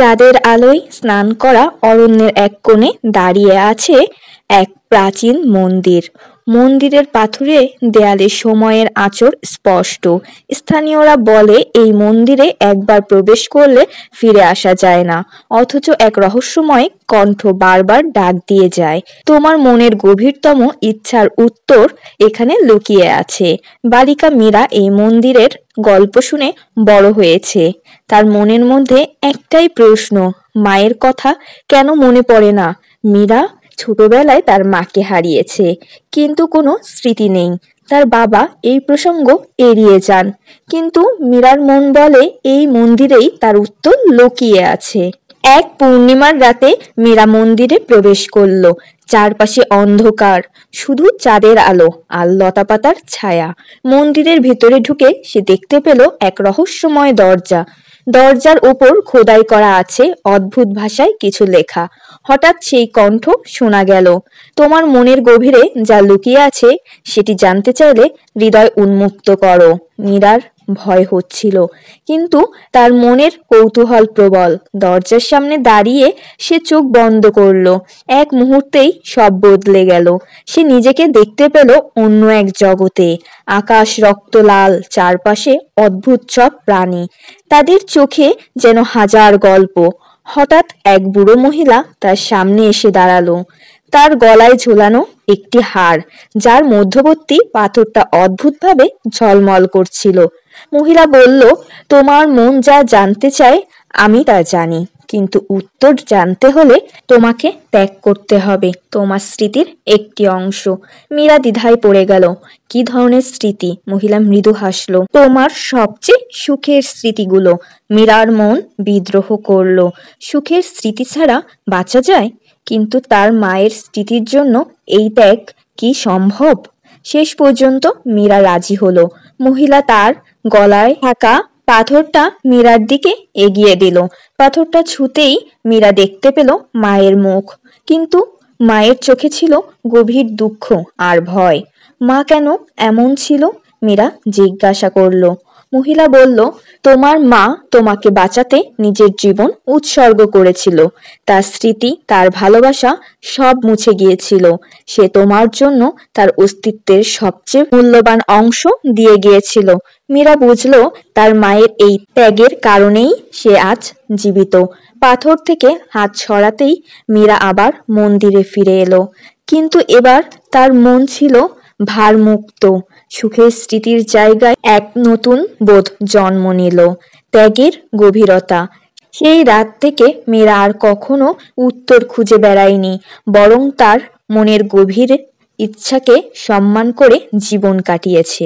চাঁদের আলোয় স্নান করা অরণ্যের এক কোণে দাঁড়িয়ে আছে এক প্রাচীন মন্দির। মন্দিরের পাথুরে দেয়ালে সময়ের আঁচড় স্পষ্ট। স্থানীয়রা বলে এই মন্দিরে একবার প্রবেশ করলে ফিরে আসা যায় না, অথচ এক রহস্যময় কণ্ঠ বারবার ডাক দিয়ে যায়। তোমার মনের গভীরতম ইচ্ছার উত্তর এখানে লুকিয়ে আছে। বালিকা মীরা এই মন্দিরের গল্প শুনে বড় হয়েছে। তার মনের মধ্যে একটাই প্রশ্ন, মায়ের কথা কেন মনে পড়ে না? মীরা ছোটবেলায় তার মাকে হারিয়েছে, কিন্তু কোনো স্মৃতি নেই। তার বাবা এই প্রসঙ্গ এড়িয়ে যান, কিন্তু মীরার মন বলে এই মন্দিরেই তার উত্তর লুকিয়ে আছে। এক পূর্ণিমার রাতে মীরা মন্দিরে প্রবেশ করল। চারপাশে অন্ধকার, শুধু চাঁদের আলো আর লতাপাতার ছায়া। মন্দিরের ভিতরে ঢুকে সে দেখতে পেল এক রহস্যময় দরজা। দরজার ওপর খোদাই করা আছে অদ্ভুত ভাষায় কিছু লেখা। হঠাৎ সেই কণ্ঠ শোনা গেল, তোমার মনের গভীরে যা লুকিয়ে আছে সেটি জানতে চাইলে হৃদয় উন্মুক্ত করো। মীরার ভয় হচ্ছিল, কিন্তু তার মনের কৌতূহল প্রবল। দরজার সামনে দাঁড়িয়ে সে চোখ বন্ধ করলো। এক মুহূর্তেই সব বদলে গেল। সে নিজেকে দেখতে পেল অন্য এক জগতে। আকাশ রক্ত লাল, চারপাশে অদ্ভুত সব প্রাণী, তাদের চোখে যেন হাজার গল্প। হঠাৎ এক বুড়ো মহিলা তার সামনে এসে দাঁড়ালো। তার গলায় ঝোলানো একটি হার, যার মধ্যবর্তী পাথরটা অদ্ভুতভাবে ঝলমল করছিল। মহিলা বলল, তোমার মন যা জানতে চায় আমি তা জানি, কিন্তু উত্তর জানতে হলে তোমাকে ত্যাগ করতে হবে তোমার স্মৃতির একটি অংশ। মীরা দ্বিধায় পড়ে গেল। কি ধরনের স্মৃতি? মহিলা মৃদু হাসল। তোমার সবচেয়ে সুখের স্মৃতিগুলো। মীরার মন বিদ্রোহ করল। সুখের স্মৃতি ছাড়া বাঁচা যায়? কিন্তু তার মায়ের স্মৃতির জন্য এই ত্যাগ কি সম্ভব? শেষ পর্যন্ত মীরা রাজি হলো। মহিলা তার গলায় থাকা পাথরটা মীরার দিকে এগিয়ে দিল। পাথরটা ছুঁতেই মীরা দেখতে পেল মায়ের মুখ, কিন্তু মায়ের চোখে ছিল গভীর দুঃখ আর ভয়। মা কেন এমন ছিল? মীরা জিজ্ঞাসা করল। মহিলা বলল, তোমার মা তোমাকে বাঁচাতে নিজের জীবন উৎসর্গ করেছিল। তার স্মৃতি, তার ভালোবাসা সব মুছে গিয়েছিল। সে তোমার জন্য তার অস্তিত্বের সবচেয়ে মূল্যবান অংশ দিয়ে গিয়েছিল। মীরা বুঝল তার মায়ের এই ত্যাগের কারণেই সে আজ জীবিত। পাথর থেকে হাত সরাতেই মীরা আবার মন্দিরে ফিরে এলো, কিন্তু এবার তার মন ছিল ভারমুক্ত। সুখের স্মৃতির জায়গায় এক নতুন বোধ জন্ম নিল, ত্যাগের গভীরতা। সেই রাত থেকে মীরা আর কখনো উত্তর খুঁজে বেড়ায়নি, বরং তার মনের গভীর ইচ্ছাকে সম্মান করে জীবন কাটিয়েছে।